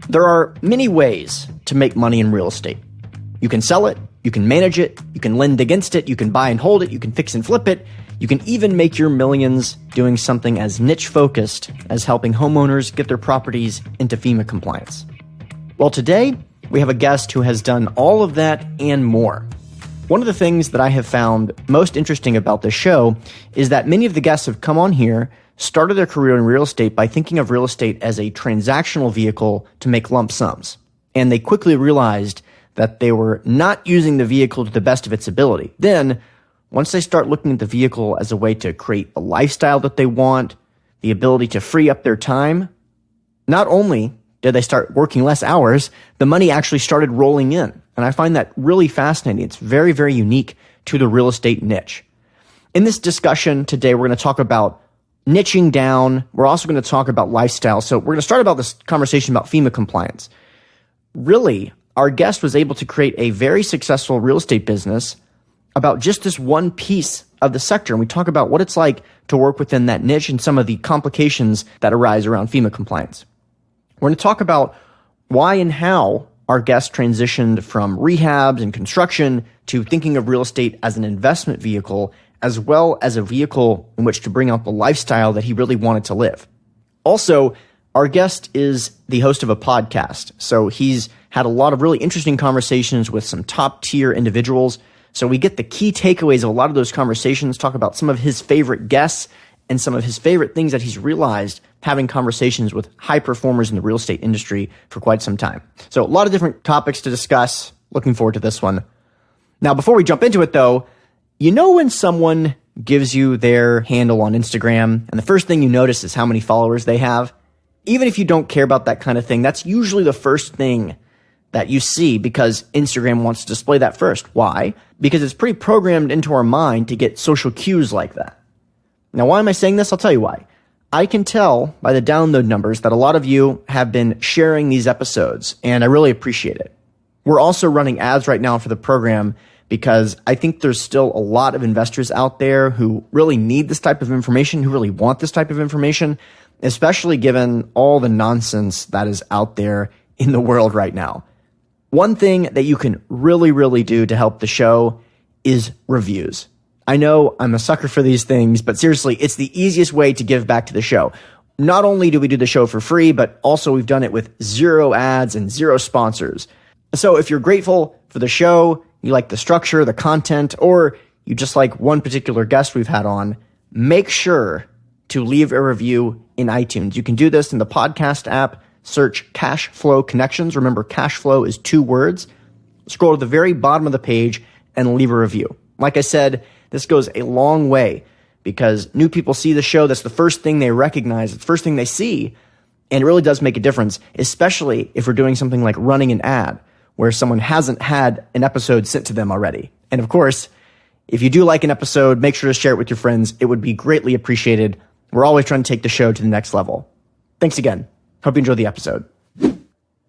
There are many ways to make money in real estate. You can sell it, you can manage it, you can lend against it, you can buy and hold it, you can fix and flip it, you can even make your millions doing something as niche-focused as helping homeowners get their properties into FEMA compliance. Well, today, we have a guest who has done all of that and more. One of the things that I have found most interesting about this show is that many of the guests have come on here, started their career in real estate by thinking of real estate as a transactional vehicle to make lump sums. And they quickly realized that they were not using the vehicle to the best of its ability. Then, once they start looking at the vehicle as a way to create a lifestyle that they want, the ability to free up their time, not only did they start working less hours, the money actually started rolling in. And I find that really fascinating. It's very, very unique to the real estate niche. In this discussion today, we're going to talk about niching down. We're also going to talk about lifestyle. So we're going to start about this conversation about FEMA compliance. Really, our guest was able to create a very successful real estate business about just this one piece of the sector. And we talk about what it's like to work within that niche and some of the complications that arise around FEMA compliance. We're going to talk about why and how our guest transitioned from rehabs and construction to thinking of real estate as an investment vehicle, as well as a vehicle in which to bring out the lifestyle that he really wanted to live. Also, our guest is the host of a podcast, so he's had a lot of really interesting conversations with some top-tier individuals. So we get the key takeaways of a lot of those conversations, talk about some of his favorite guests and some of his favorite things that he's realized having conversations with high performers in the real estate industry for quite some time. So a lot of different topics to discuss. Looking forward to this one. Now, before we jump into it though, you know when someone gives you their handle on Instagram and the first thing you notice is how many followers they have? Even if you don't care about that kind of thing, that's usually the first thing that you see because Instagram wants to display that first. Why? Because it's pretty programmed into our mind to get social cues like that. Now, why am I saying this? I'll tell you why. I can tell by the download numbers that a lot of you have been sharing these episodes, and I really appreciate it. We're also running ads right now for the program because I think there's still a lot of investors out there who really need this type of information, who really want this type of information, especially given all the nonsense that is out there in the world right now. One thing that you can really, really do to help the show is reviews. I know I'm a sucker for these things, but seriously, it's the easiest way to give back to the show. Not only do we do the show for free, but also we've done it with 0 ads and 0 sponsors. So if you're grateful for the show, you like the structure, the content, or you just like one particular guest we've had on, make sure to leave a review in iTunes. You can do this in the podcast app. Search Cash Flow Connections. Remember, cash flow is 2 words. Scroll to the very bottom of the page and leave a review. Like I said, this goes a long way because new people see the show. That's the first thing they recognize. It's the first thing they see. And it really does make a difference, especially if we're doing something like running an ad where someone hasn't had an episode sent to them already. And of course, if you do like an episode, make sure to share it with your friends. It would be greatly appreciated. We're always trying to take the show to the next level. Thanks again. Hope you enjoyed the episode.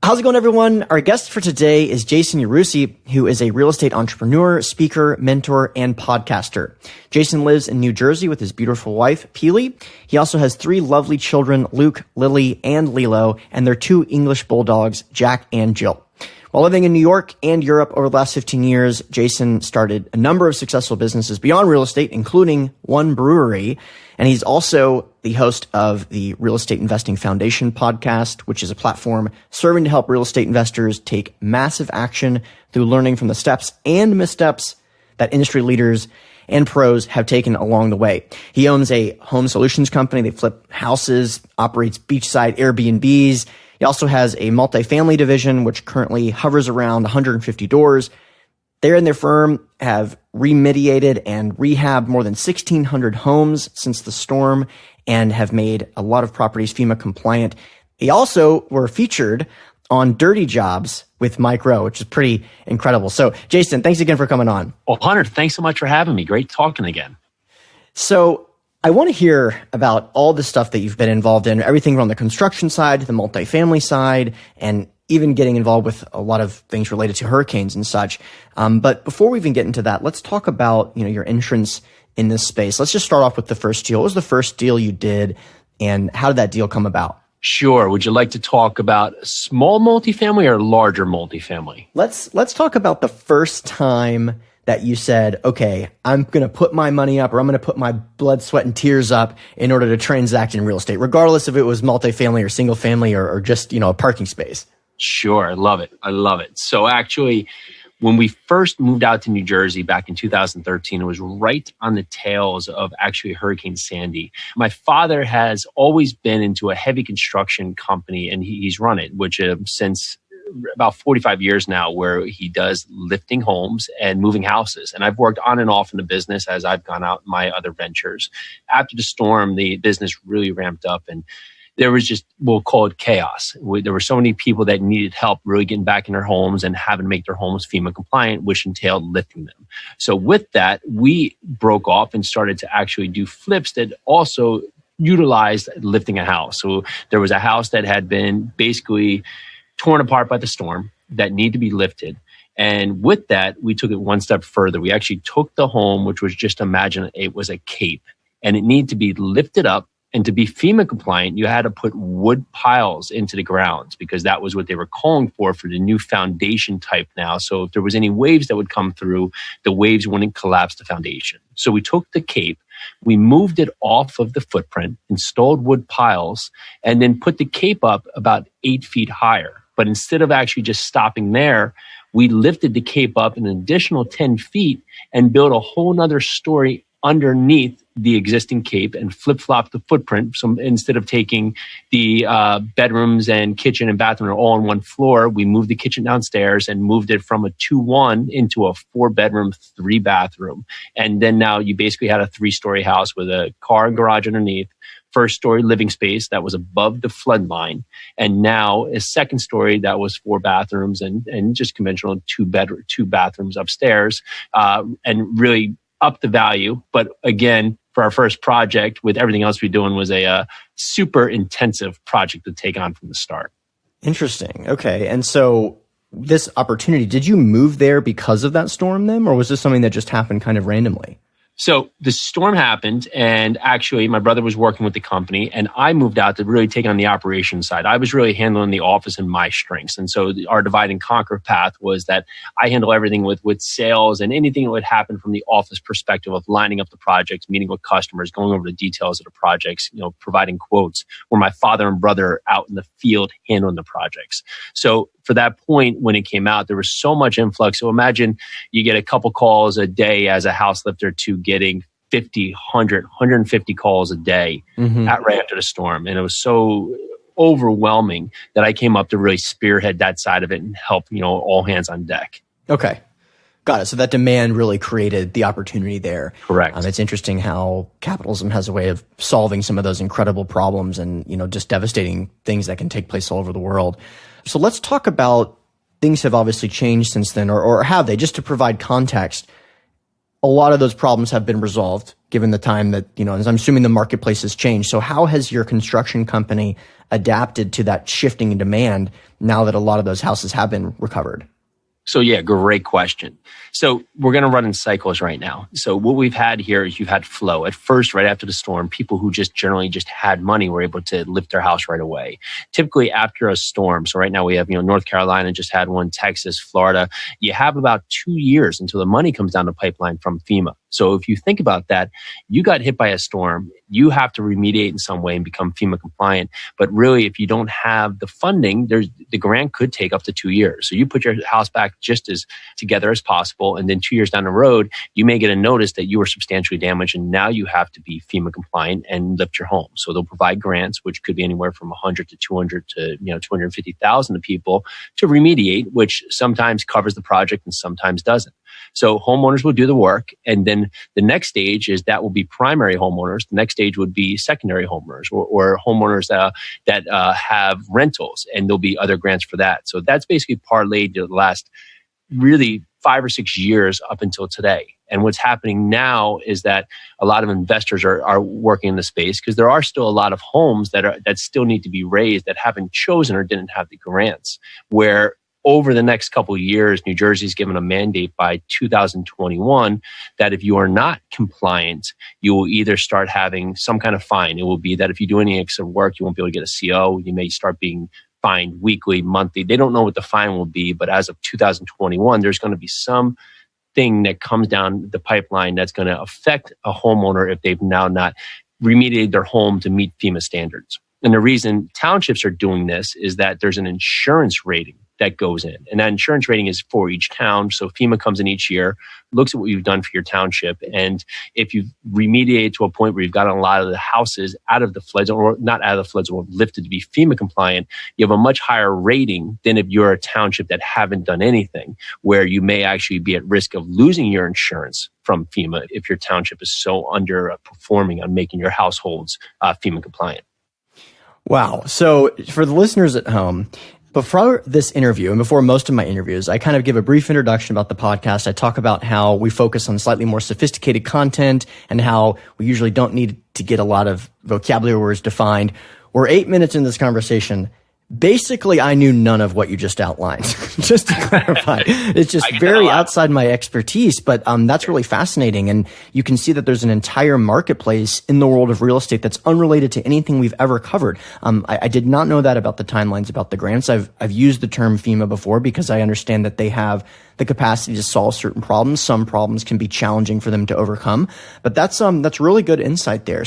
How's it going, everyone? Our guest for today is Jason Yarusi, who is a real estate entrepreneur, speaker, mentor, and podcaster. Jason lives in New Jersey with his beautiful wife, Peely. He also has 3 lovely children, Luke, Lily, and Lilo, and their 2 English bulldogs, Jack and Jill. While living in New York and Europe over the last 15 years, Jason started a number of successful businesses beyond real estate, including one brewery. And he's also the host of the Real Estate Investing Foundation podcast, which is a platform serving to help real estate investors take massive action through learning from the steps and missteps that industry leaders and pros have taken along the way. He owns a home solutions company. They flip houses, operates beachside AirBnBs. He also has a multifamily division, which currently hovers around 150 doors. They and their firm have remediated and rehabbed more than 1,600 homes since the storm and have made a lot of properties FEMA compliant. They also were featured on Dirty Jobs with Mike Rowe, which is pretty incredible. So, Jason, thanks again for coming on. Well, Hunter, thanks so much for having me. Great talking again. So, I want to hear about all the stuff that you've been involved in, everything from the construction side to the multifamily side, and even getting involved with a lot of things related to hurricanes and such. But before we even get into that, let's talk about, your entrance in this space. Let's just start off with the first deal. What was the first deal you did, and how did that deal come about? Sure. Would you like to talk about small multifamily or larger multifamily? Let's talk about the first time that you said, okay, I'm going to put my money up, or I'm going to put my blood, sweat, and tears up in order to transact in real estate, regardless if it was multifamily or single family or just, a parking space. Sure. I love it. So actually, when we first moved out to New Jersey back in 2013, it was right on the tails of actually Hurricane Sandy. My father has always been into a heavy construction company, and he's run it, which since about 45 years now, where he does lifting homes and moving houses. And I've worked on and off in the business as I've gone out in my other ventures. After the storm, the business really ramped up, and there was just, we'll call it chaos. There were so many people that needed help really getting back in their homes and having to make their homes FEMA compliant, which entailed lifting them. So with that, we broke off and started to actually do flips that also utilized lifting a house. So there was a house that had been basically torn apart by the storm that needed to be lifted. And with that, we took it one step further. We actually took the home, which was just imagine it was a cape, and it needed to be lifted up. And to be FEMA compliant, you had to put wood piles into the grounds, because that was what they were calling for the new foundation type now. So if there was any waves that would come through, the waves wouldn't collapse the foundation. So we took the cape, we moved it off of the footprint, installed wood piles, and then put the cape up about 8 feet higher. But instead of actually just stopping there, we lifted the cape up an additional 10 feet and built a whole nother story underneath the existing cape and flip-flop the footprint. So instead of taking the bedrooms and kitchen and bathroom all on one floor, we moved the kitchen downstairs and moved it from a 2-1 into a 4-bedroom, 3-bathroom. And then now you basically had a 3-story house with a car and garage underneath, first-story living space that was above the flood line, and now a second story that was 4 bathrooms and just conventional 2 bathrooms upstairs, and really up the value. But again, for our first project, with everything else we're doing, was a super intensive project to take on from the start. Interesting. Okay. And so this opportunity, did you move there because of that storm then, or was this something that just happened kind of randomly? So the storm happened, and actually my brother was working with the company, and I moved out to really take on the operations side. I was really handling the office and my strengths. And so our divide and conquer path was that I handle everything with sales and anything that would happen from the office perspective of lining up the projects, meeting with customers, going over the details of the projects, providing quotes, where my father and brother are out in the field handling the projects. So for that point, when it came out, there was so much influx. So imagine you get a couple calls a day as a house lifter to getting 50, 100, 150 calls a day right after the storm. And it was so overwhelming that I came up to really spearhead that side of it and help, all hands on deck. Okay. Got it. So that demand really created the opportunity there. Correct. It's interesting how capitalism has a way of solving some of those incredible problems and, just devastating things that can take place all over the world. So let's talk about things have obviously changed since then, or have they? Just to provide context, a lot of those problems have been resolved given the time that, as I'm assuming the marketplace has changed. So how has your construction company adapted to that shifting in demand now that a lot of those houses have been recovered? So yeah, great question. So we're going to run in cycles right now. So what we've had here is you've had flow. At first, right after the storm, people who just generally just had money were able to lift their house right away. Typically after a storm, so right now we have, North Carolina just had one, Texas, Florida. You have about 2 years until the money comes down the pipeline from FEMA. So if you think about that, you got hit by a storm, you have to remediate in some way and become FEMA compliant. But really, if you don't have the funding, the grant could take up to 2 years. So you put your house back just as together as possible. And then 2 years down the road, you may get a notice that you were substantially damaged. And now you have to be FEMA compliant and lift your home. So they'll provide grants, which could be anywhere from 100 to 200 to 250,000 to people to remediate, which sometimes covers the project and sometimes doesn't. So homeowners will do the work. And then the next stage is that will be primary homeowners. The next stage would be secondary homeowners or homeowners that have rentals, and there'll be other grants for that. So that's basically parlayed to the last really 5 or 6 years up until today. And what's happening now is that a lot of investors are working in the space because there are still a lot of homes that still need to be raised that haven't chosen or didn't have the grants, where over the next couple of years, New Jersey's given a mandate by 2021 that if you are not compliant, you will either start having some kind of fine. It will be that if you do any extra work, you won't be able to get a CO. You may start being fined weekly, monthly. They don't know what the fine will be, but as of 2021, there's going to be some thing that comes down the pipeline that's going to affect a homeowner if they've now not remediated their home to meet FEMA standards. And the reason townships are doing this is that there's an insurance rating that goes in. And that insurance rating is for each town. So FEMA comes in each year, looks at what you've done for your township. And if you've remediated to a point where you've gotten a lot of the houses out of the flood zone, or not out of the flood zone, lifted to be FEMA compliant, you have a much higher rating than if you're a township that haven't done anything, where you may actually be at risk of losing your insurance from FEMA if your township is so underperforming on making your households FEMA compliant. Wow. So for the listeners at home, before this interview and before most of my interviews, I kind of give a brief introduction about the podcast. I talk about how we focus on slightly more sophisticated content and how we usually don't need to get a lot of vocabulary words defined. We're 8 minutes in this conversation. Basically, I knew none of what you just outlined, just to clarify. It's just very outside my expertise, but that's really fascinating. And you can see that there's an entire marketplace in the world of real estate that's unrelated to anything we've ever covered. I did not know that about the timelines, about the grants. I've used the term FEMA before because I understand that they have the capacity to solve certain problems. Some problems can be challenging for them to overcome, but that's really good insight there.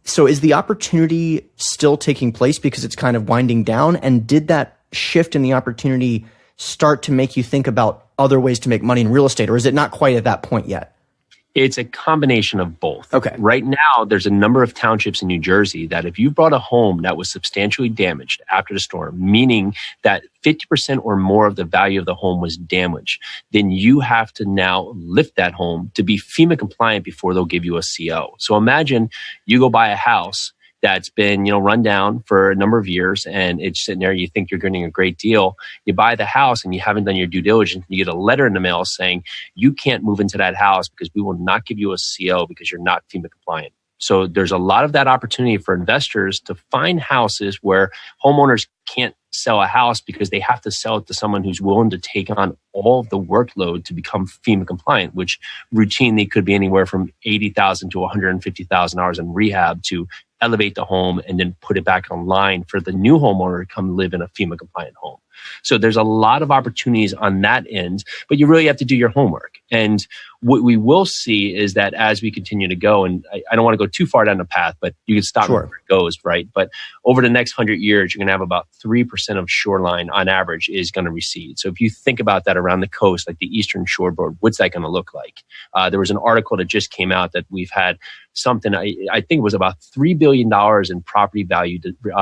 So is the opportunity still taking place because it's kind of winding down? And did that shift in the opportunity start to make you think about other ways to make money in real estate, or is it not quite at that point yet? It's a combination of both. Okay. Right now, there's a number of townships in New Jersey that if you bought a home that was substantially damaged after the storm, meaning that 50% or more of the value of the home was damaged, then you have to now lift that home to be FEMA compliant before they'll give you a CO. So imagine you go buy a house that's been, run down for a number of years and it's sitting there, you think you're getting a great deal. You buy the house and you haven't done your due diligence. You get a letter in the mail saying you can't move into that house because we will not give you a CO because you're not FEMA compliant. So there's a lot of that opportunity for investors to find houses where homeowners can't sell a house because they have to sell it to someone who's willing to take on all of the workload to become FEMA compliant, which routinely could be anywhere from $80,000 to $150,000 in rehab to elevate the home and then put it back online for the new homeowner to come live in a FEMA compliant home. So there's a lot of opportunities on that end, but you really have to do your homework. And what we will see is that as we continue to go, and I don't want to go too far down the path, but you can stop where it goes, right? But over the next 100 years, you're going to have about 3% of shoreline on average is going to recede. So if you think about that around the coast, like the Eastern Shoreboard, what's that going to look like? There was an article that just came out that we've had something, I think it was about $3 billion in property value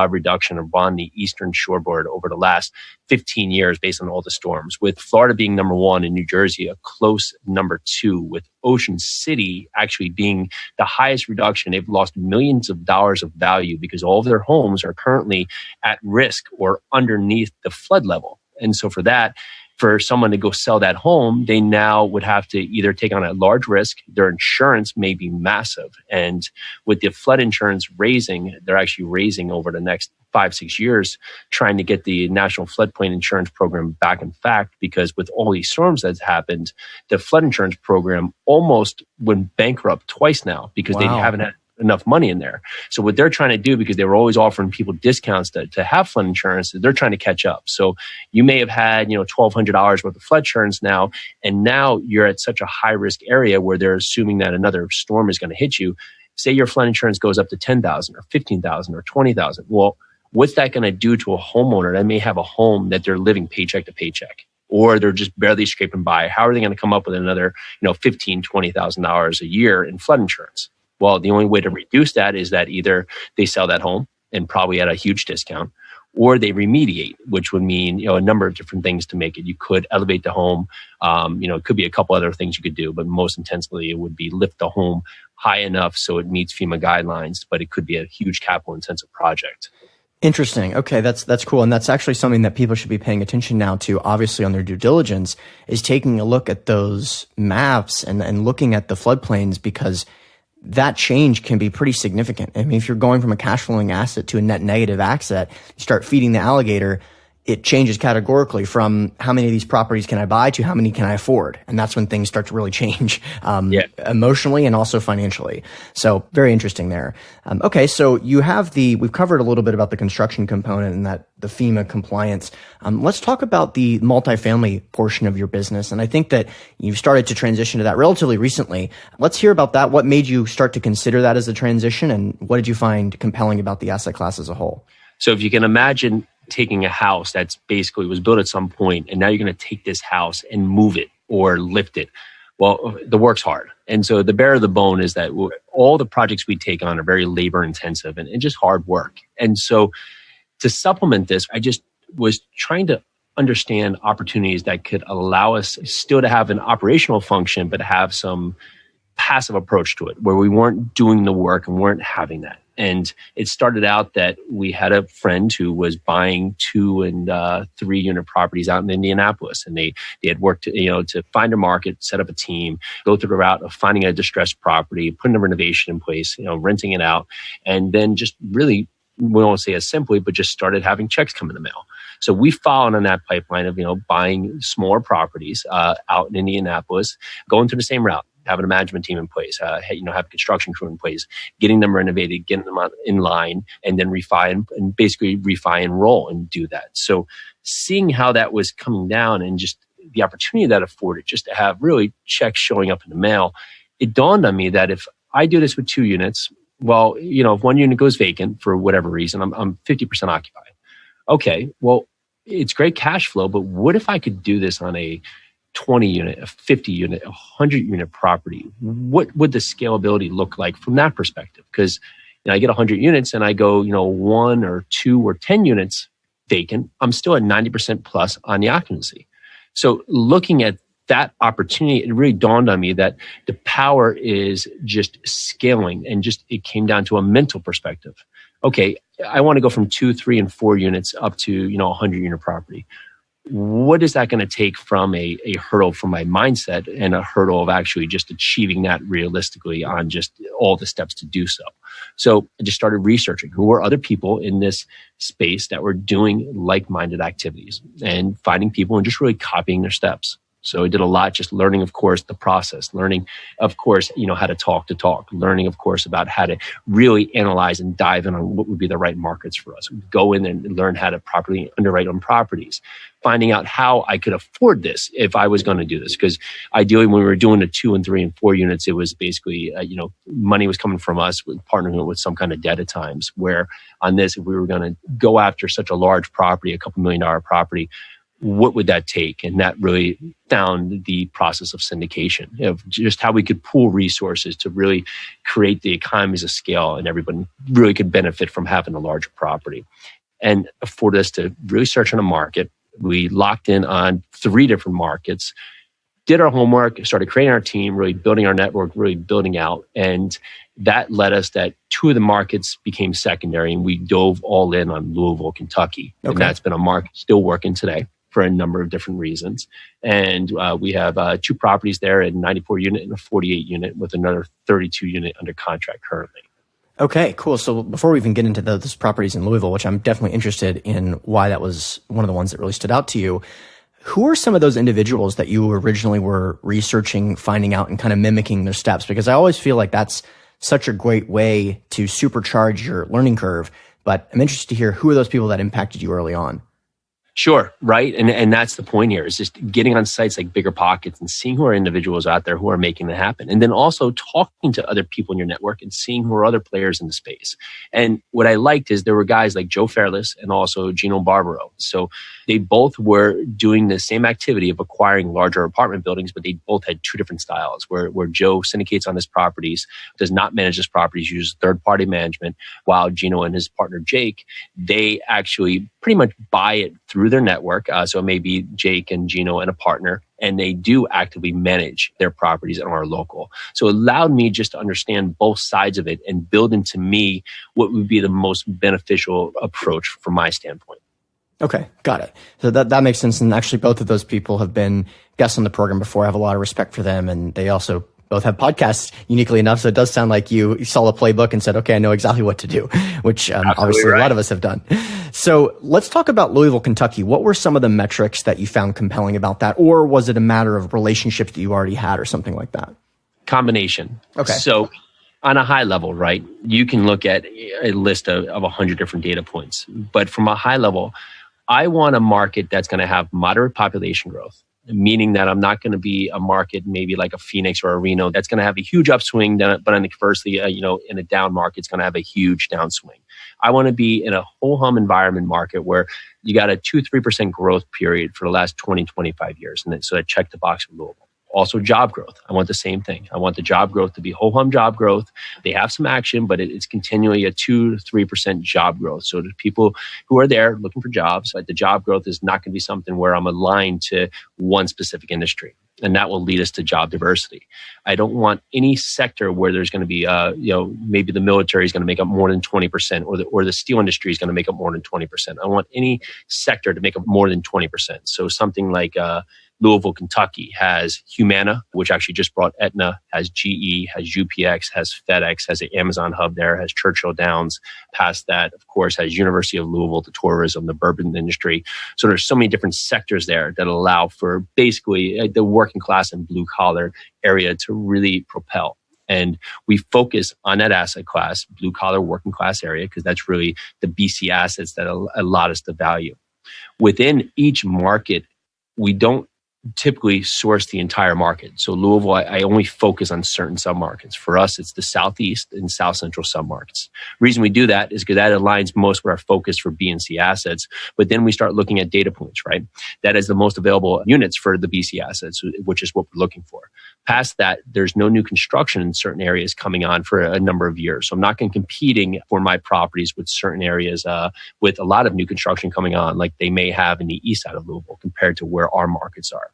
reduction on the Eastern Shoreboard over the last 15 years based on all the storms, with Florida being number one and New Jersey a close number two, with Ocean City actually being the highest reduction. They've lost millions of dollars of value because all of their homes are currently at risk or underneath the flood level. And so for someone to go sell that home, they now would have to either take on a large risk. Their insurance may be massive. And with the flood insurance raising, they're actually raising over the next 5-6 years, trying to get the National Floodplain Insurance Program back in fact, because with all these storms that's happened, the flood insurance program almost went bankrupt twice now because they haven't had enough money in there. So what they're trying to do, because they were always offering people discounts to have flood insurance, they're trying to catch up. So you may have had, $1,200 worth of flood insurance now, and now you're at such a high risk area where they're assuming that another storm is going to hit you. Say your flood insurance goes up to $10,000 or $15,000 or $20,000. Well, what's that going to do to a homeowner that may have a home that they're living paycheck to paycheck, or they're just barely scraping by? How are they going to come up with another, $15,000, $20,000 a year in flood insurance? Well, the only way to reduce that is that either they sell that home and probably at a huge discount, or they remediate, which would mean, a number of different things to make it. You could elevate the home. It could be a couple other things you could do, but most intensely it would be lift the home high enough so it meets FEMA guidelines, but it could be a huge capital intensive project. Interesting. Okay, that's cool. And that's actually something that people should be paying attention now to, obviously on their due diligence, is taking a look at those maps and looking at the floodplains, because that change can be pretty significant. I mean, if you're going from a cash flowing asset to a net negative asset, you start feeding the alligator, it changes categorically from how many of these properties can I buy to how many can I afford. And that's when things start to really change emotionally and also financially. So very interesting there. Okay, so you have we've covered a little bit about the construction component and that the FEMA compliance. Let's talk about the multifamily portion of your business. And I think that you've started to transition to that relatively recently. Let's hear about that. What made you start to consider that as a transition, and what did you find compelling about the asset class as a whole? So if you can imagine taking a house that's basically was built at some point, and now you're going to take this house and move it or lift it. Well, the work's hard. And so the bare of the bone is that all the projects we take on are very labor intensive and just hard work. And so to supplement this, I just was trying to understand opportunities that could allow us still to have an operational function, but have some passive approach to it where we weren't doing the work and weren't having that. And it started out that we had a friend who was buying 2 and 3 unit properties out in Indianapolis. And they had worked to find a market, set up a team, go through the route of finding a distressed property, putting a renovation in place, renting it out, and then just really, we won't say as simply, but just started having checks come in the mail. So we followed on that pipeline of, buying smaller properties out in Indianapolis, going through the same route, having a management team in place, have a construction crew in place, getting them renovated, getting them in line, and then refi and roll and do that. So seeing how that was coming down and just the opportunity that afforded just to have really checks showing up in the mail, it dawned on me that if I do this with 2 units, well, if 1 unit goes vacant for whatever reason, I'm 50% occupied. Okay, well, it's great cash flow, but what if I could do this on a 20 unit, a 50 unit, a 100 unit property? What would the scalability look like from that perspective? Because I get 100 units and I go, 1 or 2 or 10 units vacant, I'm still at 90% plus on the occupancy. So looking at that opportunity, it really dawned on me that the power is just scaling, and just it came down to a mental perspective. Okay, I want to go from 2, 3, and 4 units up to 100 unit property. What is that going to take from a hurdle from my mindset and a hurdle of actually just achieving that realistically on just all the steps to do so? So I just started researching who were other people in this space that were doing like-minded activities and finding people and just really copying their steps. So I did a lot, just learning, of course, the process, learning, of course, how to talk, learning, of course, about how to really analyze and dive in on what would be the right markets for us. Go in and learn how to properly underwrite on properties, finding out how I could afford this if I was going to do this. Because ideally, when we were doing the 2 and 3 and 4 units, it was basically, money was coming from us, partnering with some kind of debt at times. Where on this, if we were going to go after such a large property, a couple $1 million property, what would that take? And that really found the process of syndication, of just how we could pool resources to really create the economies of scale, and everybody really could benefit from having a larger property, and afford us to really search on a market. We locked in on 3 different markets, did our homework, started creating our team, really building our network, really building out. And that led us that 2 of the markets became secondary, and we dove all in on Louisville, Kentucky. Okay. And that's been a market still working today for a number of different reasons. And we have 2 properties there, a 94 unit and a 48 unit, with another 32 unit under contract currently. Okay, cool. So before we even get into those properties in Louisville, which I'm definitely interested in why that was one of the ones that really stood out to you, who are some of those individuals that you originally were researching, finding out, and kind of mimicking their steps? Because I always feel like that's such a great way to supercharge your learning curve. But I'm interested to hear, who are those people that impacted you early on? Sure, right? And that's the point here, is just getting on sites like Bigger Pockets and seeing who are individuals out there who are making it happen. And then also talking to other people in your network and seeing who are other players in the space. And what I liked is there were guys like Joe Fairless and also Gino Barbaro. So they both were doing the same activity of acquiring larger apartment buildings, but they both had 2 different styles, where Joe syndicates on his properties, does not manage his properties, uses third-party management, while Gino and his partner Jake, they actually pretty much buy it through their network. So it may be Jake and Gino and a partner, and they do actively manage their properties and are local. So it allowed me just to understand both sides of it and build into me what would be the most beneficial approach from my standpoint. Okay, got it. So that makes sense. And actually, both of those people have been guests on the program before. I have a lot of respect for them, and they also both have podcasts uniquely enough. So it does sound like you saw the playbook and said, okay, I know exactly what to do, which obviously a lot of us have done. So let's talk about Louisville, Kentucky. What were some of the metrics that you found compelling about that? Or was it a matter of relationships that you already had or something like that? Combination. Okay. So on a high level, right, you can look at a list of 100 different data points. But from a high level, I want a market that's going to have moderate population growth, meaning that I'm not going to be a market maybe like a Phoenix or a Reno that's going to have a huge upswing, but conversely, in a down market, it's going to have a huge downswing. I want to be in a whole home environment market where you got a 2-3% growth period for the last 20, 25 years. And so I check the box for Louisville. Also job growth. I want the same thing. I want the job growth to be whole home job growth. They have some action, but it's continually a 2-3% job growth. So the people who are there looking for jobs, the job growth is not going to be something where I'm aligned to one specific industry. And that will lead us to job diversity. I don't want any sector where there's going to be, maybe the military is going to make up more than 20%, or the steel industry is going to make up more than 20%. I want any sector to make up more than 20%. So something like Louisville, Kentucky has Humana, which actually just brought Aetna, has GE, has UPX, has FedEx, has an Amazon hub there, has Churchill Downs. Past that, of course, has University of Louisville, the tourism, the bourbon industry. So there's so many different sectors there that allow for basically the working class and blue collar area to really propel. And we focus on that asset class, blue collar working class area, because that's really the BC assets that allowed us the value. Within each market, we don't typically source the entire market. So Louisville, I only focus on certain submarkets. For us, it's the Southeast and South Central submarkets. The reason we do that is because that aligns most with our focus for B and C assets. But then we start looking at data points, right? That is the most available units for the BC assets, which is what we're looking for. Past that, there's no new construction in certain areas coming on for a number of years. So I'm not going to competing for my properties with certain areas with a lot of new construction coming on, like they may have in the east side of Louisville compared to where our markets are.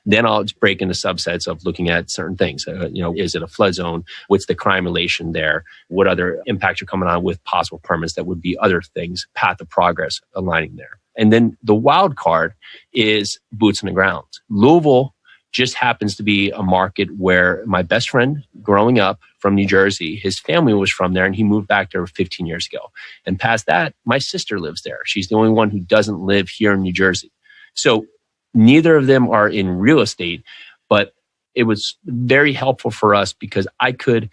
Then I'll just break into subsets of looking at certain things. Is it a flood zone? What's the crime relation there? What other impacts are coming on with possible permits that would be other things, path of progress aligning there. And then the wild card is boots on the ground. Louisville just happens to be a market where my best friend growing up from New Jersey, his family was from there and he moved back there 15 years ago. And past that, my sister lives there. She's the only one who doesn't live here in New Jersey. So neither of them are in real estate, but it was very helpful for us because I could,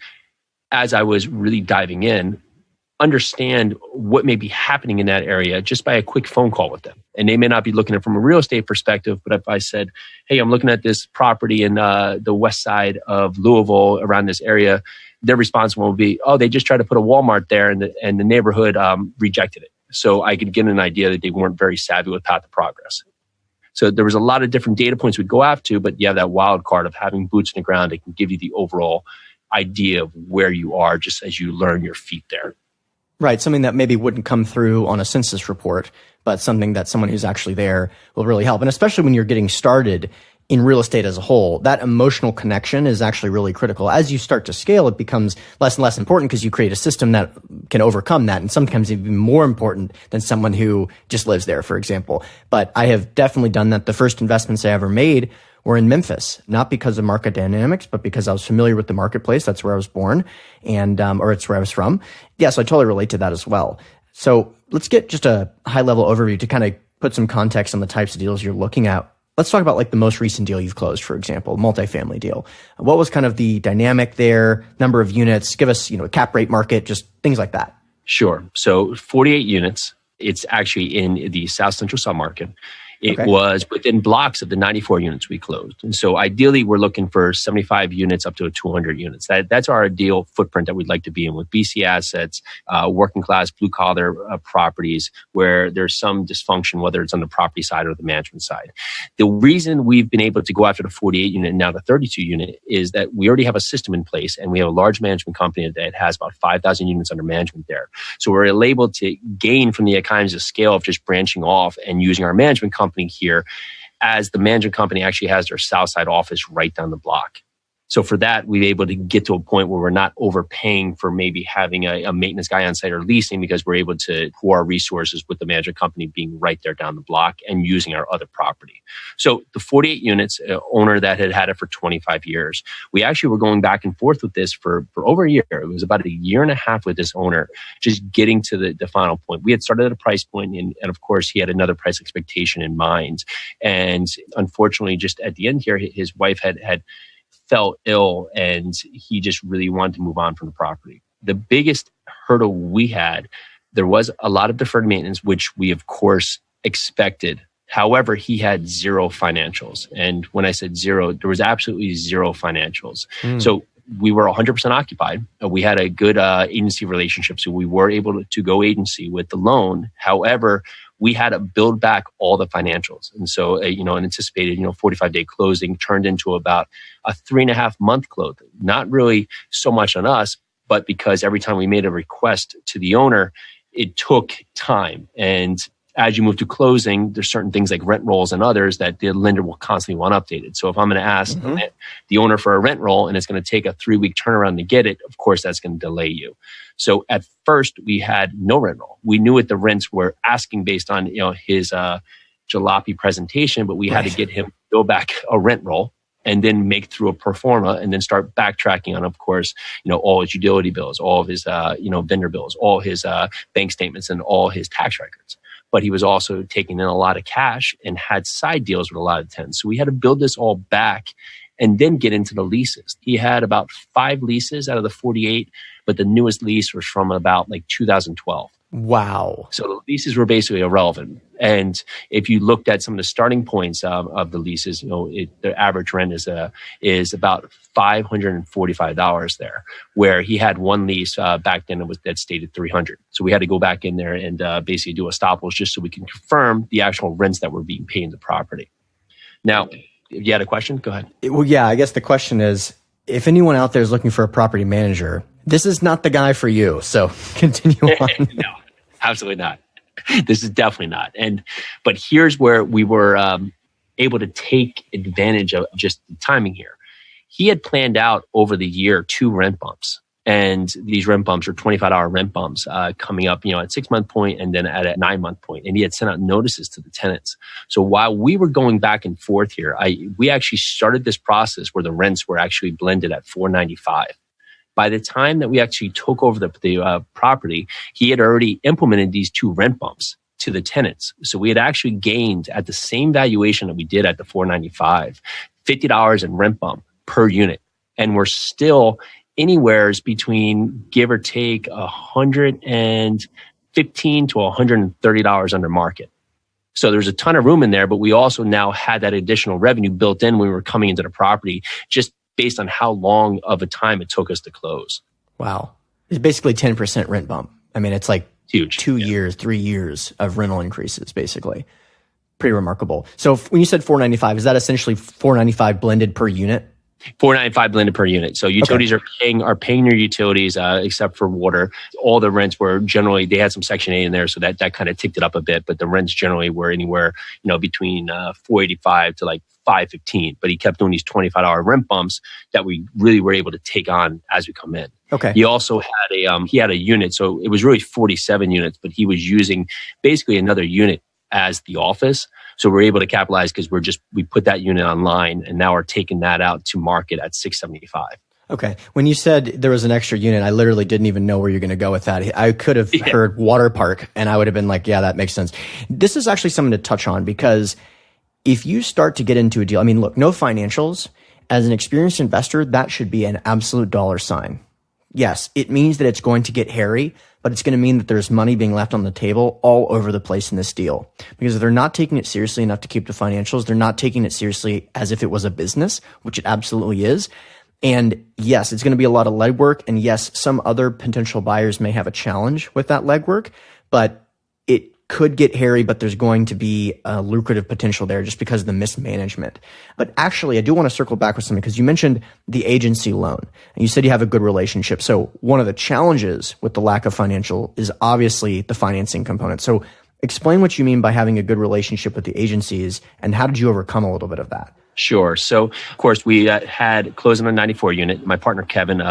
as I was really diving in, understand what may be happening in that area just by a quick phone call with them. And they may not be looking at it from a real estate perspective, but if I said, hey, I'm looking at this property in the west side of Louisville around this area, their response will be, oh, they just tried to put a Walmart there and the neighborhood rejected it. So I could get an idea that they weren't very savvy with path of progress. So there was a lot of different data points we'd go after, but you have that wild card of having boots on the ground. It can give you the overall idea of where you are just as you learn your feet there. Right. Something that maybe wouldn't come through on a census report, but something that someone who's actually there will really help. And especially when you're getting started in real estate as a whole, that emotional connection is actually really critical. As you start to scale, it becomes less and less important because you create a system that can overcome that, and sometimes even more important than someone who just lives there, for example. But I have definitely done that. The first investments I ever made were in Memphis, not because of market dynamics, but because I was familiar with the marketplace. That's where I was born, and or it's where I was from. Yeah, so I totally relate to that as well. So let's get just a high-level overview to kind of put some context on the types of deals you're looking at. Let's talk about like the most recent deal you've closed, for example, multifamily deal. What was kind of the dynamic there, number of units? Give us, a cap rate market, just things like that. Sure. So 48 units. It's actually in the South Central submarket. It was within blocks of the 94 units we closed. And so ideally, we're looking for 75 units up to 200 units. That's our ideal footprint that we'd like to be in with BC assets, working class, blue collar properties where there's some dysfunction, whether it's on the property side or the management side. The reason we've been able to go after the 48 unit and now the 32 unit is that we already have a system in place and we have a large management company that has about 5,000 units under management there. So we're able to gain from the economies of scale of just branching off and using our management company here, as the management company actually has their Southside office right down the block. So for that, we were able to get to a point where we're not overpaying for maybe having a maintenance guy on site or leasing, because we're able to pour our resources with the management company being right there down the block and using our other property. So the 48 units, owner that had it for 25 years, we actually were going back and forth with this for over a year. It was about a year and a half with this owner, just getting to the final point. We had started at a price point, and of course, he had another price expectation in mind. And unfortunately, just at the end here, his wife had fell ill, and he just really wanted to move on from the property. The biggest hurdle we had, there was a lot of deferred maintenance, which we of course expected. However, he had zero financials. And when I said zero, there was absolutely zero financials. So we were 100% occupied. We had a good agency relationship, so we were able to go agency with the loan. However, we had to build back all the financials. And so, an anticipated, 45-day closing turned into about a 3.5-month closing. Not really so much on us, but because every time we made a request to the owner, it took time. And as you move to closing, there's certain things like rent rolls and others that the lender will constantly want updated. So if I'm going to ask the owner for a rent roll and it's going to take a 3-week turnaround to get it, of course, that's going to delay you. So at first, we had no rent roll. We knew what the rents were asking based on his jalopy presentation, but we had to get him to go back a rent roll and then make through a pro forma and then start backtracking on, of course, all his utility bills, all of his vendor bills, all his bank statements, and all his tax records. But he was also taking in a lot of cash and had side deals with a lot of tenants. So we had to build this all back and then get into the leases. He had about 5 leases out of the 48, but the newest lease was from about 2012. Wow. So the leases were basically irrelevant. And if you looked at some of the starting points of the leases, the average rent is about $545 there, where he had one lease back then that stated $300. So we had to go back in there and basically do a stop loss just so we can confirm the actual rents that were being paid in the property. Now, if you had a question, go ahead. Well, yeah, I guess the question is, if anyone out there is looking for a property manager, this is not the guy for you. So continue on. No, absolutely not. This is definitely not. But here's where we were able to take advantage of just the timing here. He had planned out over the year 2 rent bumps. And these rent bumps are $25 rent bumps coming up, at 6-month point and then at a 9-month point. And he had sent out notices to the tenants. So while we were going back and forth here, we actually started this process where the rents were actually blended at $495. By the time that we actually took over the property, he had already implemented these 2 rent bumps to the tenants. So we had actually gained at the same valuation that we did at the $495, $50 in rent bump per unit. And we're still anywheres between, give or take, $115 to $130 under market. So there's a ton of room in there, but we also now had that additional revenue built in when we were coming into the property, just based on how long of a time it took us to close. Wow. It's basically 10% rent bump. I mean, it's like huge. 2 years, 3 years of rental increases, basically. Pretty remarkable. So when you said $495, is that essentially $495 blended per unit? $495 blended per unit. So utilities are paying your utilities, except for water. All the rents were generally, they had some Section 8 in there, so that kind of ticked it up a bit. But the rents generally were anywhere, between $485 to like $515. But he kept doing these $25 rent bumps that we really were able to take on as we come in. Okay. He also had a unit, so it was really 47 units, but he was using basically another unit as the office. So we're able to capitalize because we put that unit online and now we're taking that out to market at $675. Okay. When you said there was an extra unit, I literally didn't even know where you're going to go with that. I could have heard water park and I would have been like, yeah, that makes sense. This is actually something to touch on because if you start to get into a deal, I mean, look, no financials. As an experienced investor, that should be an absolute dollar sign. Yes, it means that it's going to get hairy, but it's going to mean that there's money being left on the table all over the place in this deal. Because if they're not taking it seriously enough to keep the financials, they're not taking it seriously as if it was a business, which it absolutely is. And yes, it's going to be a lot of legwork. And yes, some other potential buyers may have a challenge with that legwork, but it could get hairy, but there's going to be a lucrative potential there just because of the mismanagement. But actually, I do want to circle back with something because you mentioned the agency loan and you said you have a good relationship. So one of the challenges with the lack of financial is obviously the financing component. So explain what you mean by having a good relationship with the agencies and how did you overcome a little bit of that? Sure. So, of course, we had closed on a 94 unit. My partner, Kevin,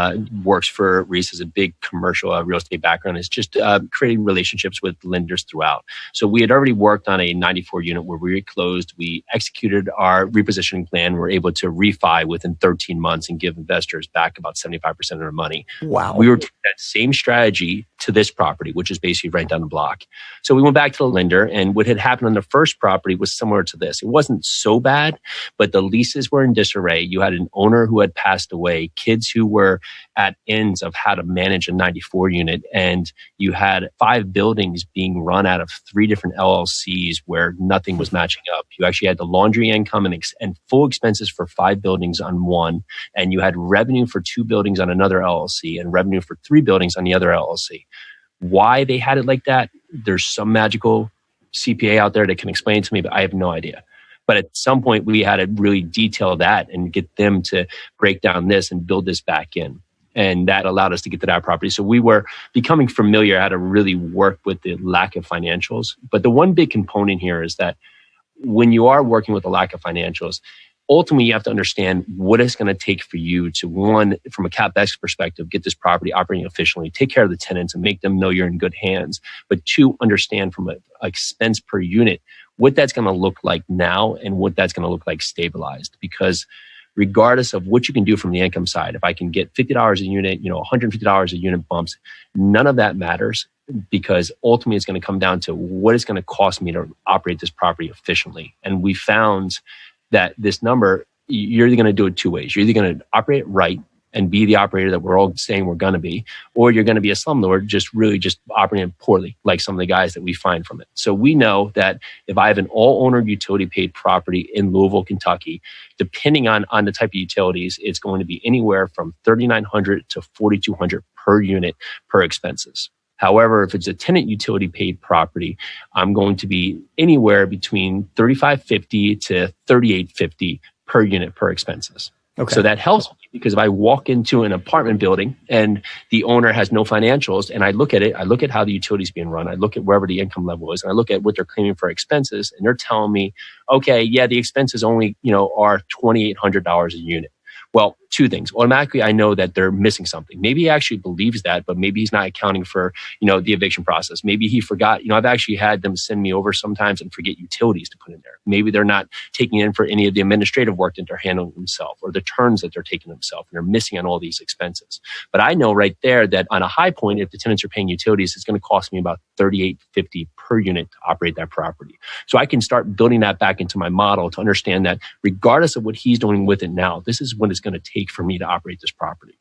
works for Reese, has a big commercial real estate background. It's just creating relationships with lenders throughout. So we had already worked on a 94 unit where we closed. We executed our repositioning plan. We were able to refi within 13 months and give investors back about 75% of their money. Wow. We were taking that same strategy to this property, which is basically right down the block. So we went back to the lender, and what had happened on the first property was similar to this. It wasn't so bad, but the leases were in disarray. You had an owner who had passed away, kids who were at ends of how to manage a 94 unit, and you had 5 buildings being run out of 3 different LLCs where nothing was matching up. You actually had the laundry income and full expenses for 5 buildings on one, and you had revenue for 2 buildings on another LLC and revenue for 3 buildings on the other LLC. Why they had it like that, there's some magical CPA out there that can explain to me, but I have no idea. But at some point, we had to really detail that and get them to break down this and build this back in. And that allowed us to get to that property. So we were becoming familiar how to really work with the lack of financials. But the one big component here is that when you are working with the lack of financials, ultimately, you have to understand what it's going to take for you to, one, from a CapEx perspective, get this property operating efficiently, take care of the tenants and make them know you're in good hands. But 2, understand from an expense per unit, what that's going to look like now and what that's going to look like stabilized. Because regardless of what you can do from the income side, if I can get $50 a unit, $150 a unit bumps, none of that matters, because ultimately it's going to come down to what it's going to cost me to operate this property efficiently. And we found that this number, you're either going to do it 2 ways. You're either going to operate it right and be the operator that we're all saying we're going to be, or you're going to be a slumlord, just operating poorly, like some of the guys that we find from it. So we know that if I have an all-owner utility paid property in Louisville, Kentucky, depending on the type of utilities, it's going to be anywhere from $3,900 to $4,200 per unit per expenses. However, if it's a tenant utility paid property, I'm going to be anywhere between $3,550 to $3,850 per unit per expenses. Okay. So that helps me, because if I walk into an apartment building and the owner has no financials, and I look at it, I look at how the utility's being run, I look at wherever the income level is, and I look at what they're claiming for expenses, and they're telling me, okay, yeah, the expenses only, are $2,800 a unit. Well, 2 things. Automatically, I know that they're missing something. Maybe he actually believes that, but maybe he's not accounting for, the eviction process. Maybe he forgot. I've actually had them send me over sometimes and forget utilities to put in there. Maybe they're not taking in for any of the administrative work that they're handling themselves, or the turns that they're taking themselves, and they're missing on all these expenses. But I know right there that on a high point, if the tenants are paying utilities, it's going to cost me about $3,850 per unit to operate that property. So I can start building that back into my model to understand that regardless of what he's doing with it now, this is what it's going to take for me to operate this property.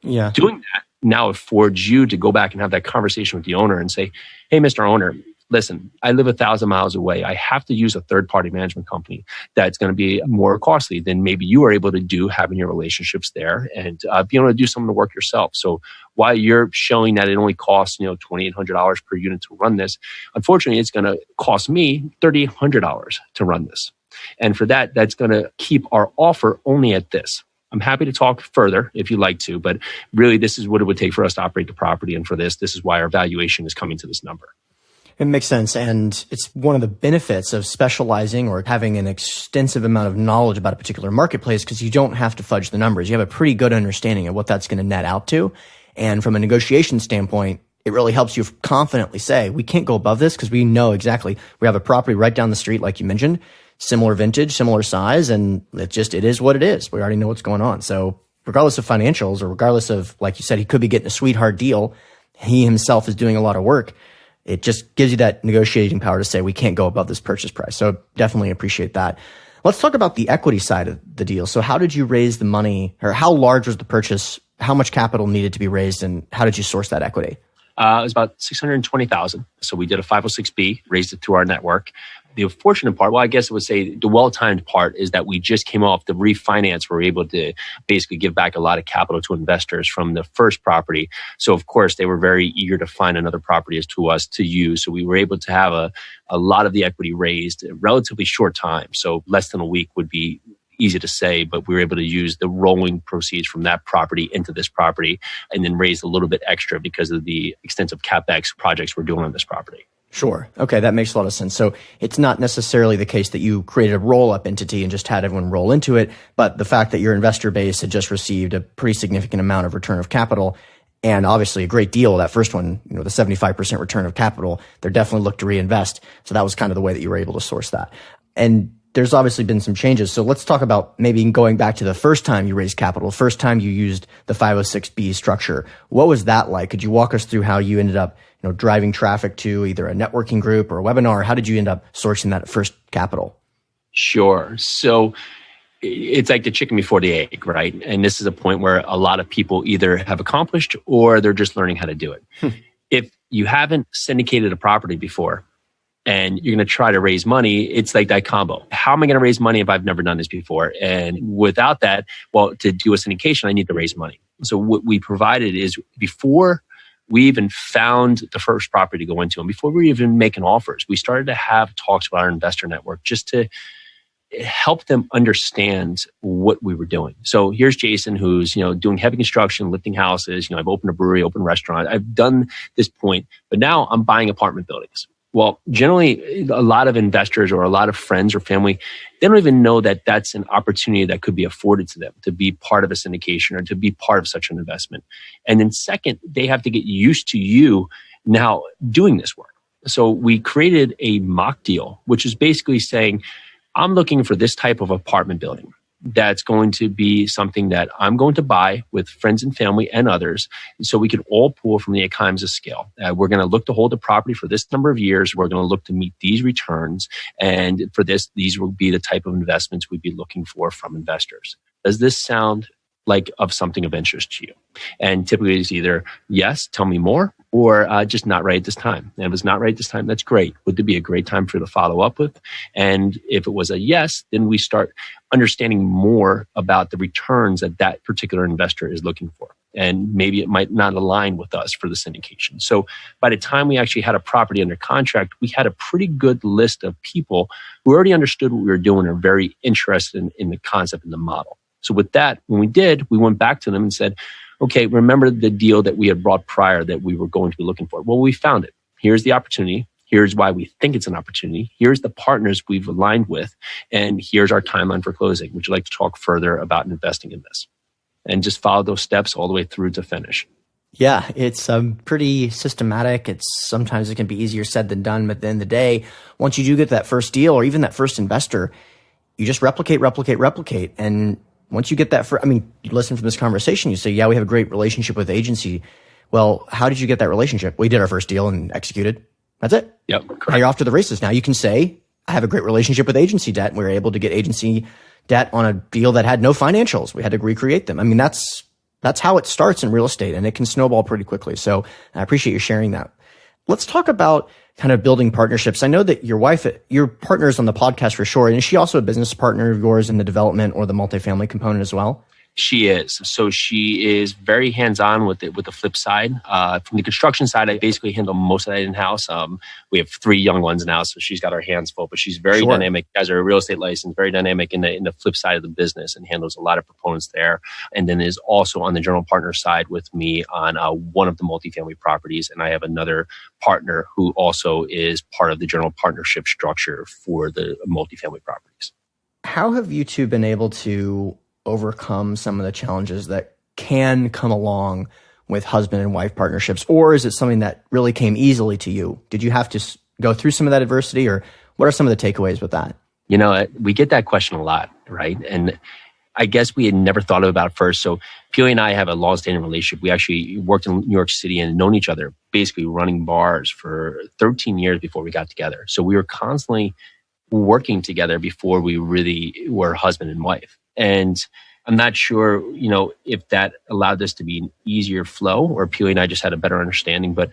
Yeah. Doing that now affords you to go back and have that conversation with the owner and say, hey, Mr. Owner, listen, I live 1,000 miles away. I have to use a third-party management company that's going to be more costly than maybe you are able to do having your relationships there and be able to do some of the work yourself. So while you're showing that it only costs, $2,800 per unit to run this, unfortunately, it's going to cost me $3,800 to run this. And for that, that's going to keep our offer only at this. I'm happy to talk further if you'd like to, but really this is what it would take for us to operate the property. And for this is why our valuation is coming to this number. It makes sense. And it's one of the benefits of specializing or having an extensive amount of knowledge about a particular marketplace, because you don't have to fudge the numbers. You have a pretty good understanding of what that's going to net out to. And from a negotiation standpoint, it really helps you confidently say, we can't go above this because we know exactly. We have a property right down the street, like you mentioned, similar vintage, similar size, and it is what it is. We already know what's going on. So regardless of financials, or regardless of, like you said, he could be getting a sweetheart deal, he himself is doing a lot of work. It just gives you that negotiating power to say, we can't go above this purchase price. So definitely appreciate that. Let's talk about the equity side of the deal. So how did you raise the money, or how large was the purchase? How much capital needed to be raised, and how did you source that equity? It was about $620,000. So we did a 506B, raised it through our network. The fortunate part, well, I guess I would say the well-timed part, is that we just came off the refinance. We were able to basically give back a lot of capital to investors from the first property. So, of course, they were very eager to find another property to us to use. So we were able to have a lot of the equity raised in a relatively short time. So less than a week would be easy to say, but we were able to use the rolling proceeds from that property into this property, and then raise a little bit extra because of the extensive CapEx projects we're doing on this property. Sure. Okay, that makes a lot of sense. So it's not necessarily the case that you created a roll-up entity and just had everyone roll into it, but the fact that your investor base had just received a pretty significant amount of return of capital, and obviously a great deal, that first one, the 75% return of capital, they're definitely looked to reinvest. So that was kind of the way that you were able to source that. And there's obviously been some changes. So let's talk about maybe going back to the first time you raised capital, first time you used the 506B structure. What was that like? Could you walk us through how you ended up driving traffic to either a networking group or a webinar? How did you end up sourcing that first capital? Sure. So it's like the chicken before the egg, right? And this is a point where a lot of people either have accomplished or they're just learning how to do it. If you haven't syndicated a property before and you're going to try to raise money, it's like that combo. How am I going to raise money if I've never done this before? And without that, well, to do a syndication, I need to raise money. So what we provided is before we even found the first property to go into, and before we were even making offers, we started to have talks with our investor network just to help them understand what we were doing. So here's Jason, who's doing heavy construction, lifting houses. I've opened a brewery, opened a restaurant. I've done this point, but now I'm buying apartment buildings. Well, generally, a lot of investors or a lot of friends or family, they don't even know that that's an opportunity that could be afforded to them to be part of a syndication or to be part of such an investment. And then second, they have to get used to you now doing this work. So we created a mock deal, which is basically saying, I'm looking for this type of apartment building that's going to be something that I'm going to buy with friends and family and others. So we can all pull from the economies of scale. We're going to look to hold the property for this number of years. We're going to look to meet these returns. And for this, these will be the type of investments we'd be looking for from investors. Does this sound like of something of interest to you? And typically it's either yes, tell me more, or just not right at this time. And if it's not right at this time, that's great. Would there be a great time for you to follow up with? And if it was a yes, then we start understanding more about the returns that that particular investor is looking for. And maybe it might not align with us for the syndication. So by the time we actually had a property under contract, we had a pretty good list of people who already understood what we were doing and are very interested in the concept and the model. So with that, when we did, we went back to them and said, okay, remember the deal that we had brought prior that we were going to be looking for? Well, we found it. Here's the opportunity. Here's why we think it's an opportunity. Here's the partners we've aligned with. And here's our timeline for closing. Would you like to talk further about investing in this? And just follow those steps all the way through to finish. Yeah, it's pretty systematic. Sometimes it can be easier said than done. But at the end of the day, once you do get that first deal or even that first investor, you just replicate. And once you get that, you listen from this conversation, you say, yeah, we have a great relationship with the agency. Well, how did you get that relationship? We did our first deal and executed. That's it. Yep. Correct. Now you're off to the races. Now you can say, I have a great relationship with agency debt. And we were able to get agency debt on a deal that had no financials. We had to recreate them. That's how it starts in real estate, and it can snowball pretty quickly. So I appreciate you sharing that. Let's talk about kind of building partnerships. I know that your wife, your partner is on the podcast for sure. And is she also a business partner of yours in the development or the multifamily component as well? She is. So she is very hands-on with it, with the flip side. From the construction side, I basically handle most of that in-house. We have 3 young ones now, so she's got her hands full, but she's very dynamic. As a real estate license, very dynamic in the flip side of the business and handles a lot of proponents there. And then is also on the general partner side with me on one of the multifamily properties. And I have another partner who also is part of the general partnership structure for the multifamily properties. How have you two been able to overcome some of the challenges that can come along with husband and wife partnerships? Or is it something that really came easily to you? Did you have to go through some of that adversity, or what are some of the takeaways with that? We get that question a lot, right? And I guess we had never thought about it first. So Peely and I have a long-standing relationship. We actually worked in New York City and known each other, basically running bars for 13 years before we got together. So we were constantly working together before we really were husband and wife. And I'm not sure, if that allowed us to be an easier flow, or Peely and I just had a better understanding, but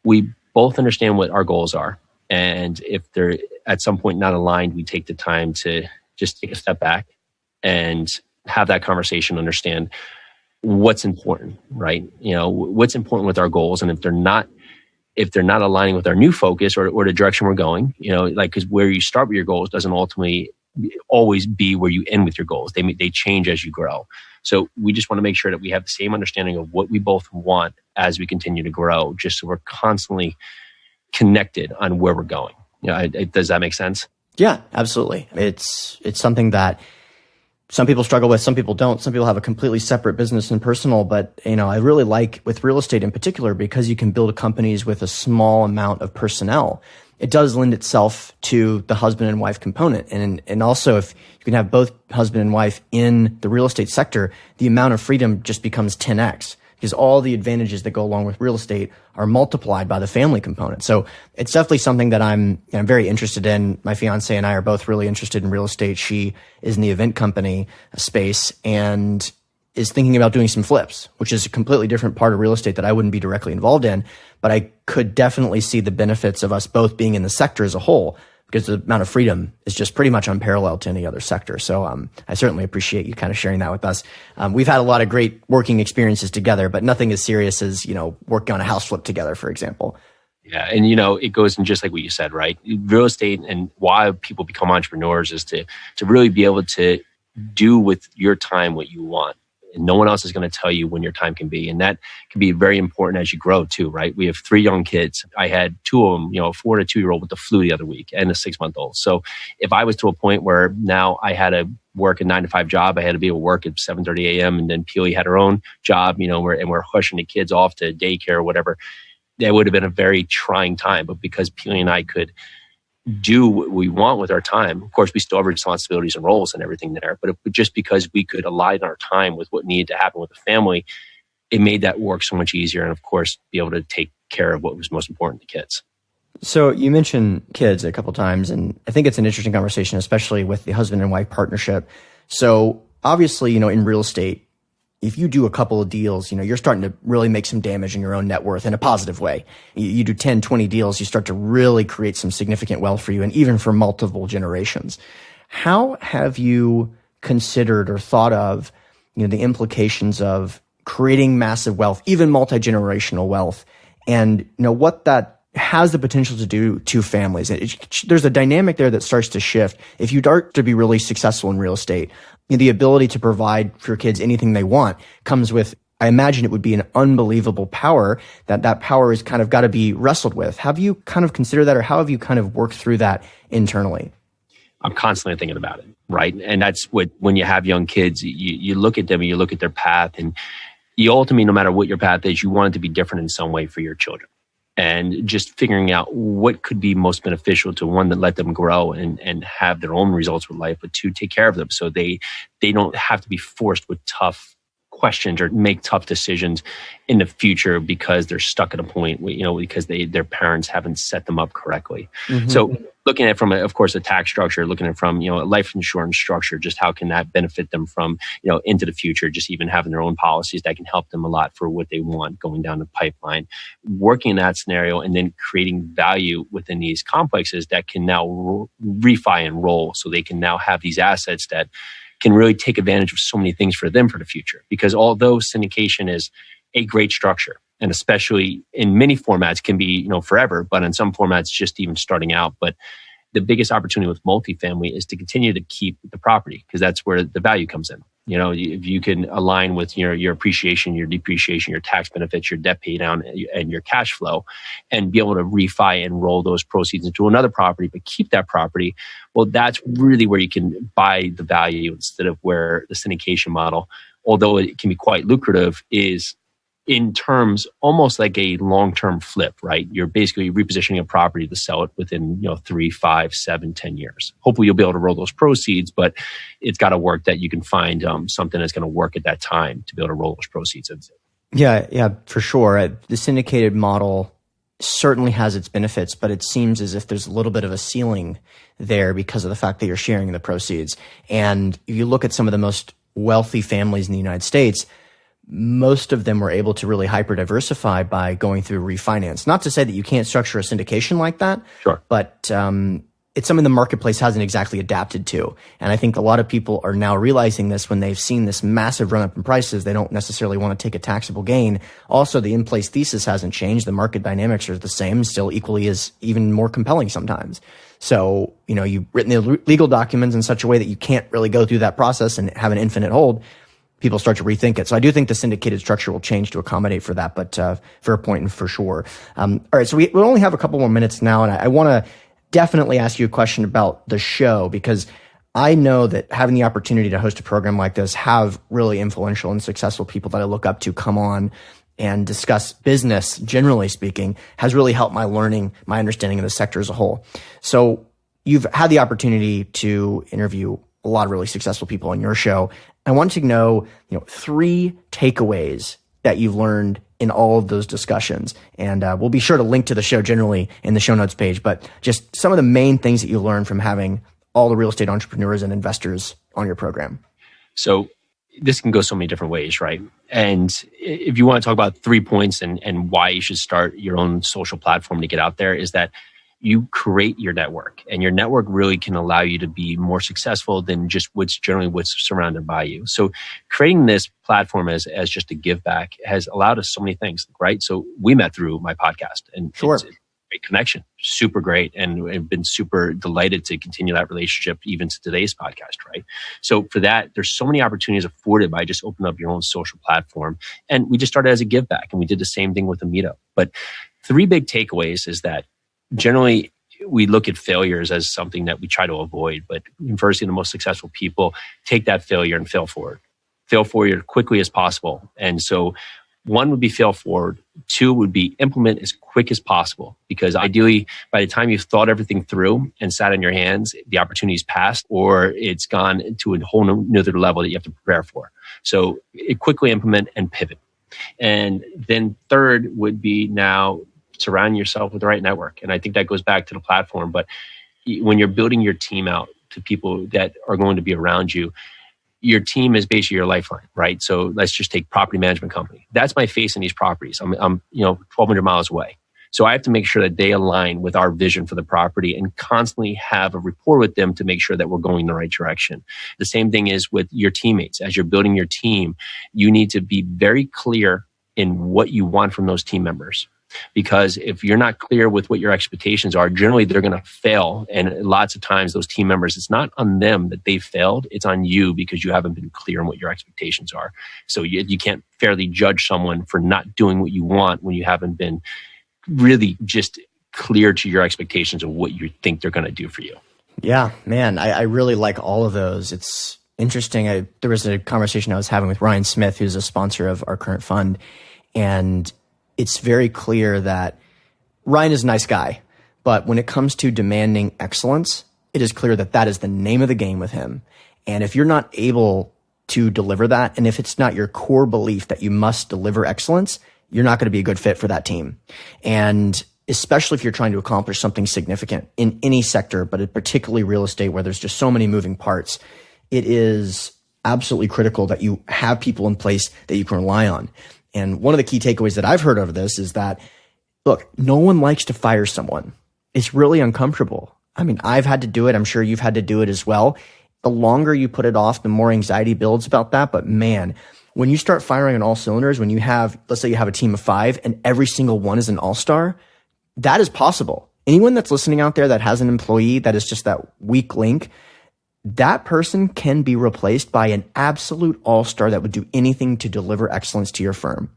we both understand what our goals are. And if they're at some point not aligned, we take the time to just take a step back and have that conversation, understand what's important, right? What's important with our goals. And if they're not aligning with our new focus or the direction we're going, because where you start with your goals doesn't ultimately always be where you end with your goals. They change as you grow. So we just want to make sure that we have the same understanding of what we both want as we continue to grow, just so we're constantly connected on where we're going. Does that make sense? Yeah, absolutely. It's something that some people struggle with, some people don't. Some people have a completely separate business and personal, but I really like with real estate in particular because you can build companies with a small amount of personnel. It does lend itself to the husband and wife component. And also if you can have both husband and wife in the real estate sector, the amount of freedom just becomes 10x because all the advantages that go along with real estate are multiplied by the family component. So it's definitely something that I'm very interested in. My fiance and I are both really interested in real estate. She is in the event company space and is thinking about doing some flips, which is a completely different part of real estate that I wouldn't be directly involved in. But I could definitely see the benefits of us both being in the sector as a whole because the amount of freedom is just pretty much unparalleled to any other sector. So I certainly appreciate you kind of sharing that with us. We've had a lot of great working experiences together, but nothing as serious as, working on a house flip together, for example. Yeah. And, it goes in just like what you said, right? Real estate and why people become entrepreneurs is to really be able to do with your time what you want. And no one else is going to tell you when your time can be. And that can be very important as you grow too, right? We have 3 young kids. I had 2 of them, a 4 and a 2-year-old with the flu the other week and a 6-month-old. So if I was to a point where now I had to work a 9-to-5 job, I had to be able to work at 7:30 a.m. and then Peely had her own job, we're pushing the kids off to daycare or whatever, that would have been a very trying time. But because Peely and I could do what we want with our time. Of course, we still have responsibilities and roles and everything there, but just because we could align our time with what needed to happen with the family, it made that work so much easier. And of course, be able to take care of what was most important to kids. So you mentioned kids a couple times, and I think it's an interesting conversation, especially with the husband and wife partnership. So obviously, in real estate, if you do a couple of deals, you're starting to really make some damage in your own net worth in a positive way. You do 10, 20 deals, you start to really create some significant wealth for you and even for multiple generations. How have you considered or thought of, the implications of creating massive wealth, even multi-generational wealth, and, what that has the potential to do to families? There's a dynamic there that starts to shift. If you start to be really successful in real estate, the ability to provide for kids anything they want comes with, I imagine it would be an unbelievable power that power is kind of got to be wrestled with. Have you kind of considered that, or how have you kind of worked through that internally? I'm constantly thinking about it, right? And that's what, when you have young kids, you look at them and you look at their path, and you ultimately, no matter what your path is, you want it to be different in some way for your children. And just figuring out what could be most beneficial to, one, that let them grow and have their own results with life, but 2, take care of them so they don't have to be forced with tough questions or make tough decisions in the future because they're stuck at a point, because their parents haven't set them up correctly. Mm-hmm. So looking at it from, of course, a tax structure, looking at it from, a life insurance structure, just how can that benefit them from, into the future, just even having their own policies that can help them a lot for what they want going down the pipeline, working in that scenario and then creating value within these complexes that can now refi and roll so they can now have these assets that can really take advantage of so many things for them for the future. Because although syndication is a great structure, and especially in many formats can be, forever, but in some formats just even starting out. But the biggest opportunity with multifamily is to continue to keep the property because that's where the value comes in. If you can align with your appreciation, your depreciation, your tax benefits, your debt pay down, and your cash flow, and be able to refi and roll those proceeds into another property, but keep that property, well, that's really where you can buy the value instead of where the syndication model, although it can be quite lucrative, is in terms almost like a long-term flip, right? You're basically repositioning a property to sell it within 3, 5, 7, 10 years. Hopefully you'll be able to roll those proceeds, but it's got to work that you can find something that's going to work at that time to be able to roll those proceeds. Yeah, for sure. The syndicated model certainly has its benefits, but it seems as if there's a little bit of a ceiling there because of the fact that you're sharing the proceeds. And if you look at some of the most wealthy families in the United States, most of them were able to really hyper diversify by going through refinance. Not to say that you can't structure a syndication like that, sure, but it's something the marketplace hasn't exactly adapted to. And I think a lot of people are now realizing this when they've seen this massive run up in prices. They don't necessarily want to take a taxable gain. Also, the in-place thesis hasn't changed. The market dynamics are the same, still equally as even more compelling sometimes. So, you've written the legal documents in such a way that you can't really go through that process and have an infinite hold. people start to rethink it. So I do think the syndicated structure will change to accommodate for that, but fair point and for sure. All right, so we only have a couple more minutes now, and I want to definitely ask you a question about the show, because I know that having the opportunity to host a program like this, have really influential and successful people that I look up to come on and discuss business, generally speaking, has really helped my learning, my understanding of the sector as a whole. So you've had the opportunity to interview a lot of really successful people on your show. I want to know, 3 takeaways that you've learned in all of those discussions. And we'll be sure to link to the show generally in the show notes page, but just some of the main things that you learned from having all the real estate entrepreneurs and investors on your program. So this can go so many different ways, right? And if you want to talk about 3 points and why you should start your own social platform to get out there, is that you create your network, and your network really can allow you to be more successful than just what's surrounded by you. So creating this platform as just a give back has allowed us so many things, right? So we met through my podcast, and sure. It's a great connection, super great. And we've been super delighted to continue that relationship even to today's podcast, right? So for that, there's so many opportunities afforded by just opening up your own social platform. And we just started as a give back, and we did the same thing with a meetup. But 3 big takeaways is that generally, we look at failures as something that we try to avoid, but inversely, the most successful people take that failure and fail forward as quickly as possible. And so 1 would be fail forward. 2 would be implement as quick as possible, because ideally, by the time you've thought everything through and sat on your hands, the opportunity's passed or it's gone to a whole nother level that you have to prepare for. So quickly implement and pivot. And then 3rd would be now surround yourself with the right network. And I think that goes back to the platform. But when you're building your team out to people that are going to be around you, your team is basically your lifeline, right? So let's just take property management company. That's my face in these properties. I'm 1,200 miles away. So I have to make sure that they align with our vision for the property and constantly have a rapport with them to make sure that we're going in the right direction. The same thing is with your teammates. As you're building your team, you need to be very clear in what you want from those team members. Because if you're not clear with what your expectations are, generally they're going to fail. And lots of times those team members, it's not on them that they failed. It's on you because you haven't been clear on what your expectations are. So you can't fairly judge someone for not doing what you want when you haven't been really just clear to your expectations of what you think they're going to do for you. Yeah, man, I really like all of those. It's interesting. There was a conversation I was having with Ryan Smith, who's a sponsor of our current fund. And it's very clear that Ryan is a nice guy, but when it comes to demanding excellence, it is clear that that is the name of the game with him. And if you're not able to deliver that, and if it's not your core belief that you must deliver excellence, you're not going to be a good fit for that team. And especially if you're trying to accomplish something significant in any sector, but particularly real estate, where there's just so many moving parts, it is absolutely critical that you have people in place that you can rely on. And one of the key takeaways that I've heard over this is that, look, no one likes to fire someone. It's really uncomfortable. I mean, I've had to do it. I'm sure you've had to do it as well. The longer you put it off, the more anxiety builds about that. But man, when you start firing on all cylinders, when you have, let's say you have a team of 5 and every single one is an all-star, that is possible. Anyone that's listening out there that has an employee that is just that weak link, that person can be replaced by an absolute all-star that would do anything to deliver excellence to your firm.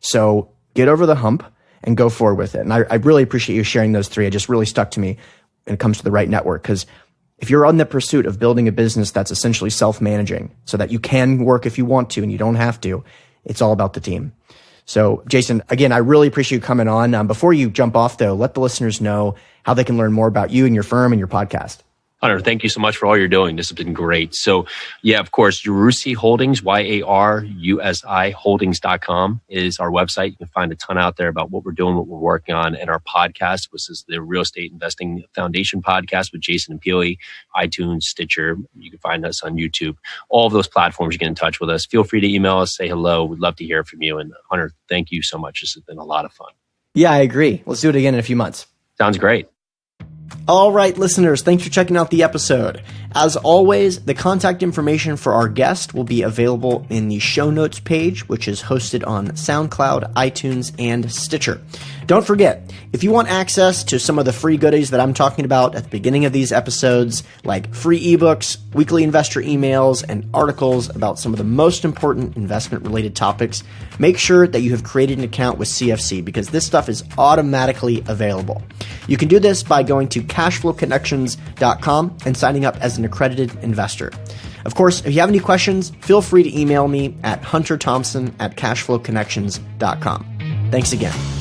So get over the hump and go forward with it. And I really appreciate you sharing those 3. It just really stuck to me when it comes to the right network. Because if you're on the pursuit of building a business that's essentially self-managing so that you can work if you want to and you don't have to, it's all about the team. So Jason, again, I really appreciate you coming on. Before you jump off though, let the listeners know how they can learn more about you and your firm and your podcast. Hunter, thank you so much for all you're doing. This has been great. So yeah, of course, Yarusi Holdings, YARUSI Holdings.com is our website. You can find a ton out there about what we're doing, what we're working on. And our podcast, which is the Real Estate Investing Foundation podcast with Jason and Peely, iTunes, Stitcher. You can find us on YouTube. All of those platforms, you get in touch with us. Feel free to email us, say hello. We'd love to hear from you. And Hunter, thank you so much. This has been a lot of fun. Yeah, I agree. Let's do it again in a few months. Sounds great. All right, listeners, thanks for checking out the episode. As always, the contact information for our guest will be available in the show notes page, which is hosted on SoundCloud, iTunes, and Stitcher. Don't forget, if you want access to some of the free goodies that I'm talking about at the beginning of these episodes, like free ebooks, weekly investor emails, and articles about some of the most important investment-related topics, make sure that you have created an account with CFC because this stuff is automatically available. You can do this by going to cashflowconnections.com and signing up as an accredited investor. Of course, if you have any questions, feel free to email me at hunterthompson@cashflowconnections.com. Thanks again.